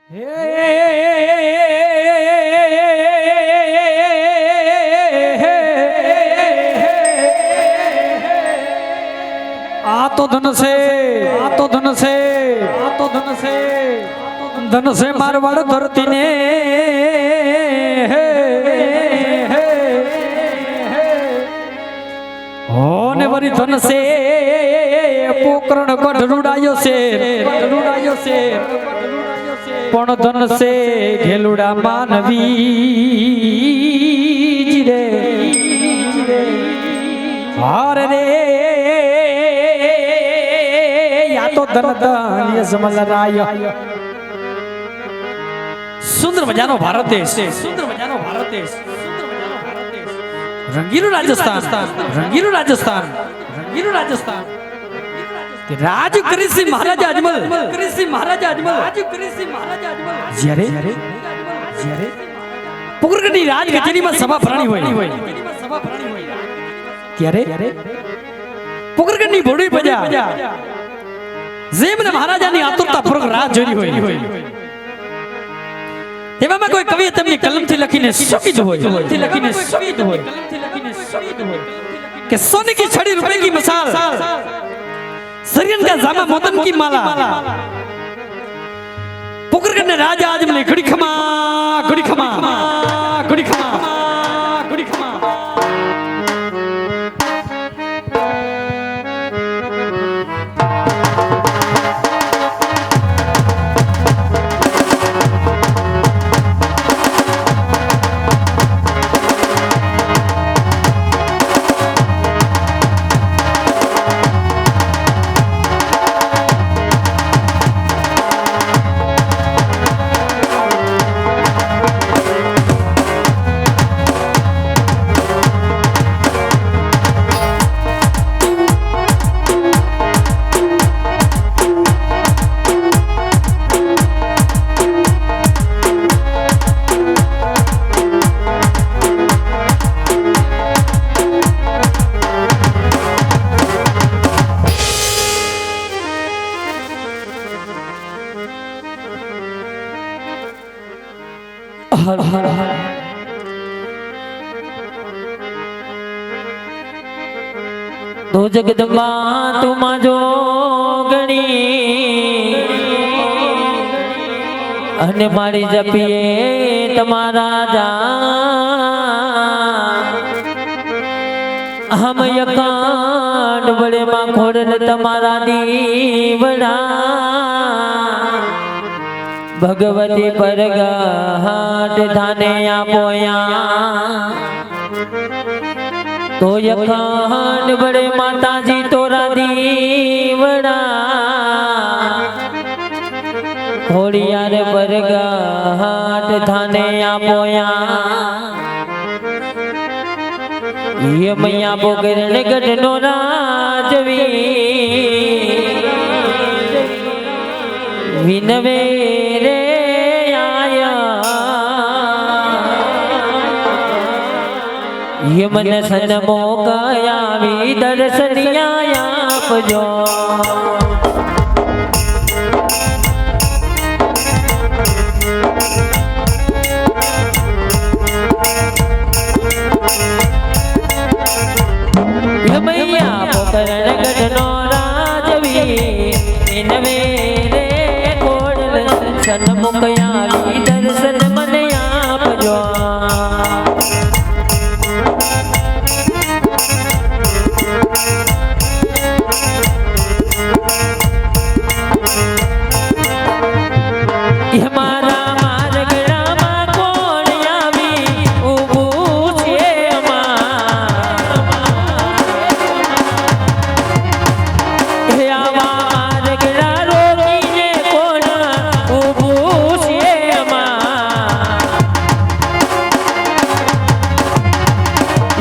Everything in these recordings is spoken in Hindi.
आ तो धन से आ तो धन से आ तो धन से मारवाड़ धरती ने होने वाली धन से पोकरण को ढूंढायो से पण धन से घेलुड़ा मानवी रे हार रे या तो धन धन ये समझ राय सुंदर मजानो भारत देश सुंदर मजानो भारत देश रंगीलो राजस्थान रंगीलो राजस्थान रंगीलो राजस्थान राज कृषि महाराजा अजमल कृषि महाराजा अजमल राज कृषि महाराजा अजमल જ્યારે જ્યારે પુગરગઢની રાજ કચેરીમાં સભા ભરાણી હોય ત્યારે પુગરગઢની ભોળી પ્રજા જેમને મહારાજાની આતુરતાપૂર્વક રાહ જોઈ હોય તેવામાં કોઈ કવિએ તેમની કલમથી લખીને શું કીધું હોય કલમથી લખીને શું કીધું હોય કે સોને की छड़ी रुपए की मिसाल सरियन का जामा मोदन की माला पुकरगढ़ ने राजा आजम ने घड़ी खमा घड़ी खमा घड़ी खमा घड़ी खमा हर हर हर तो जगदम्बा तुमा जो गणी अने मारी जपिए तमारा जा हम यकान बड़े मां खोड़न तमारा दीवड़ा भगवती परगाट थाने आपोया तो यकान बड़े माता जी तोरा दीवड़ा खोड़ियार परगाट थाने आपोया ये मैया बोकर गढ़नो राजवी विनवे रे आया ये मन सन मोकया वी दर्शनिया आपजो ये मैया पोकरण गढ़नो राजवी विनवे सन मुकया वी दर्शन मन आपजो हमारा मारगड़ा मा कोण आवी ऊभू छे हे आवा मारगड़ा रोकीने कोण ऊभू छे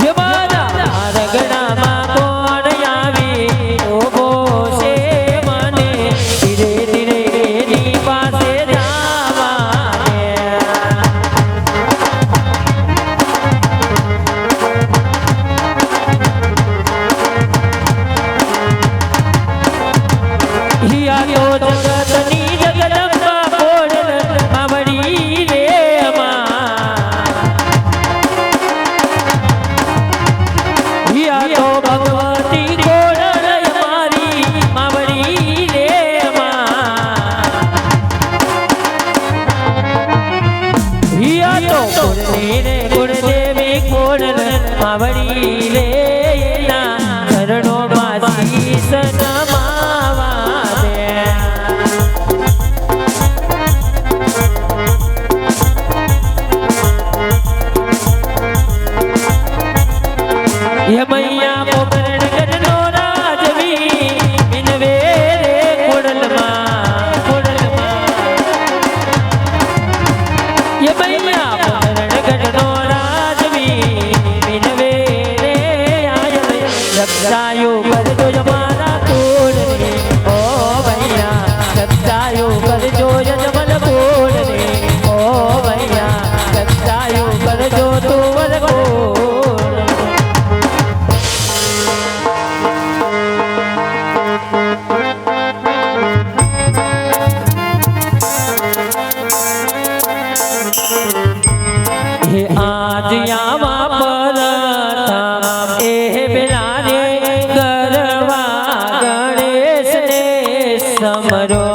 ये मारा मारगड़ा मा कोण आवी ऊभो छे मने धीरे धीरे नी पासे जावा आवड़ी रे ना चरणों में शीश नमावा दे ये मैया पोकरण करनो राजवी बिनवे रे कुड़लमा ये मैया पोकरण करनो राजवी बिनवे रे आजवे रक्षायो कर जो जमाना कोड रे ओ भैया रक्षायो कर जो जमल कोड रे ओ भैया रक्षायो कर जो तुवर कोड हे आज यावा परता ए बिलारे करवा गणेश ने समरो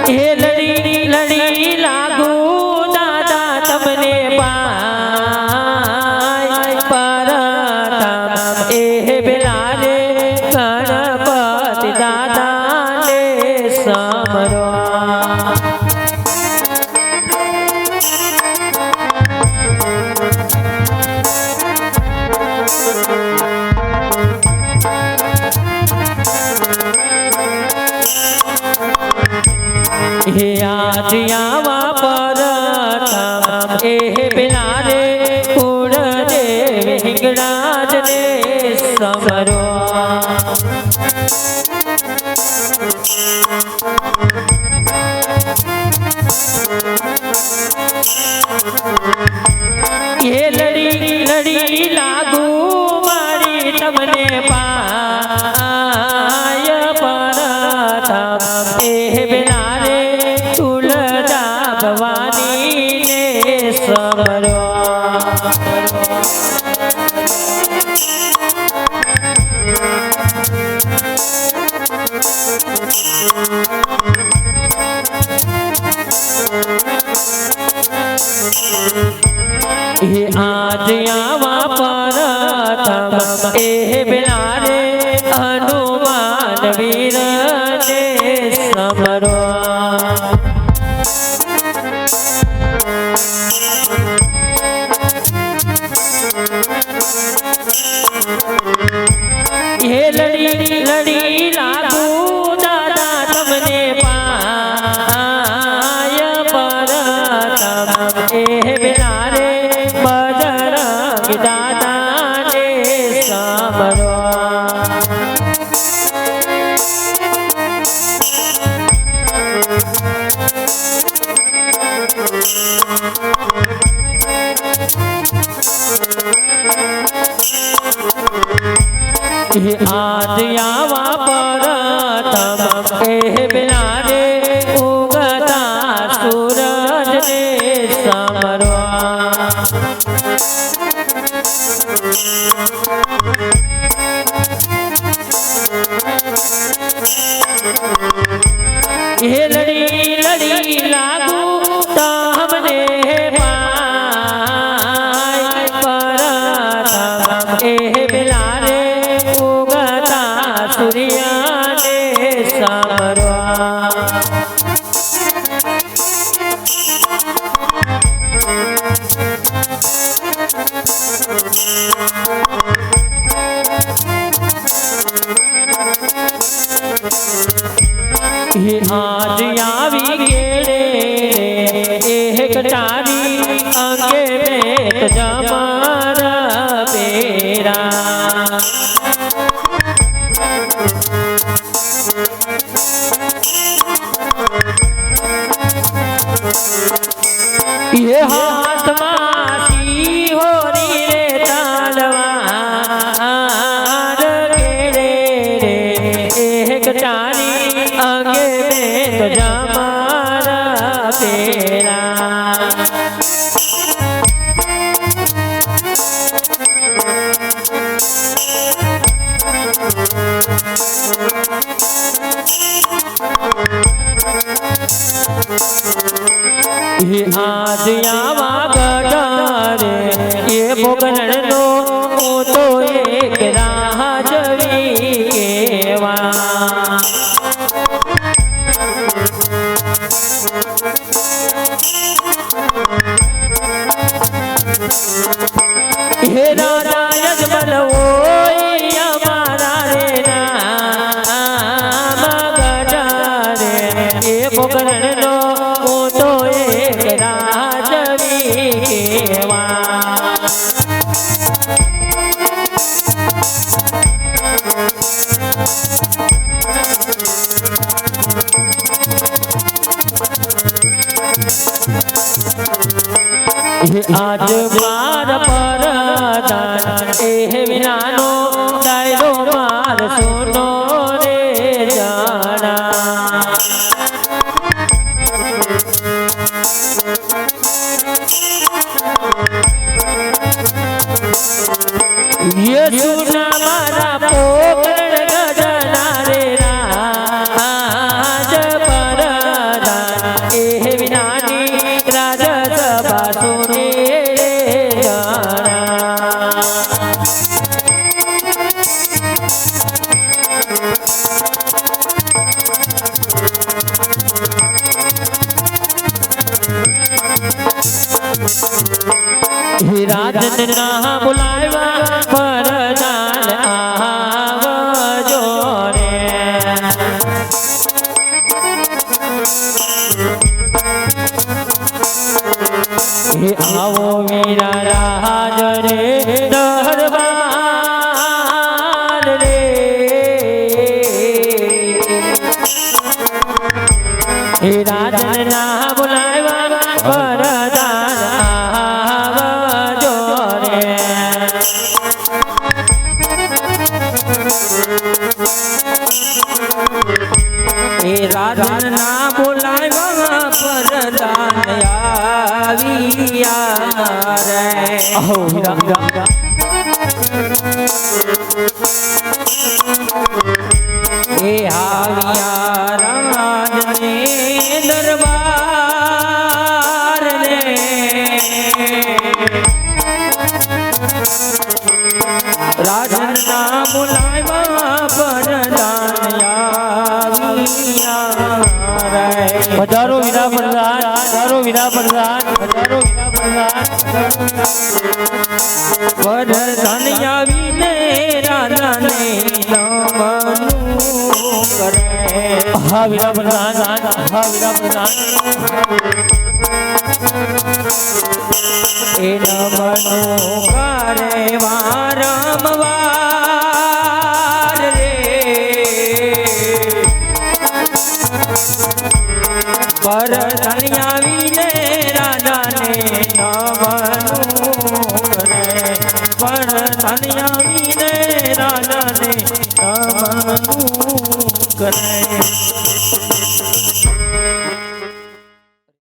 हे लड़ी लड़ी लागू दादा तमने पाय परता ए बिलारे गणपति दादा ने समरो हे आज यावा परता ए बिलारे कुड़ देव हिंगराज ने समरो ये लड़ी लड़ी लागू मारी तमने पाय परता ए बिलारे तुलजा भवानी ने समरो हे आज यावा परता ए बिलारे हनुमान वीर ने समरो ये लड़ी लड़ी लागू दादा तमने पाय परता ए बिलारे बजरंग दादा ने समरो हे आज यावा परता ए बिलारे उगता सूरज ने समरो ये लड़ी लड़ी लागू हमने पाय परता ए बिलारे उगता सूर्य ने समरो हे आज यावी गेड़े एक टारी आगे में जमारा बेरा ये हाथ मासी हो रे तालवार गेड़े रे एक टारी आगे में जमारा આજ આવા ગઢરે એ ભોગનનો તો એક રાજવી કેવા હે રાજા યજમલ ઓય અમારા રે નામ ગઢરે એ ભોગનનો તો એક રાજવી કેવા આજ માર પરદાન એ વિનાનો ડાયરો માર સુનો રે જાણા યસુના મારા પોકરણ ગજના રે રાજ પરદાન એ વિનાની રાજ સભા સુને રાજન ના બોલાવ્યા પરદાન આવજો રે આવો વીરા રાજ રે દરબાર રે રાજન ના બોલાવ્યા પરદાન આવજો રે એ રાજન ના બોલાવ્યા પરદાન આવ્યા રે અહો વીરા એ આવ્યા રાજને દરબાર રે રાજન ના બોલાવ્યા પરદાન આવ્યા રે પધારો વીરા પ્રધાન પધારો વીરા પ્રધાન પધારો વીરા પ્રધાન પરધાન આવીને રાજાને નમનું કરે હા વીરા પ્રધાન હા વીરા પ્રધાન એ નમનું કરે વારંવાર રે પરધાન આવીને રાજાને નમનું કરે પરધાન આવીને રાજાને નમનું કરે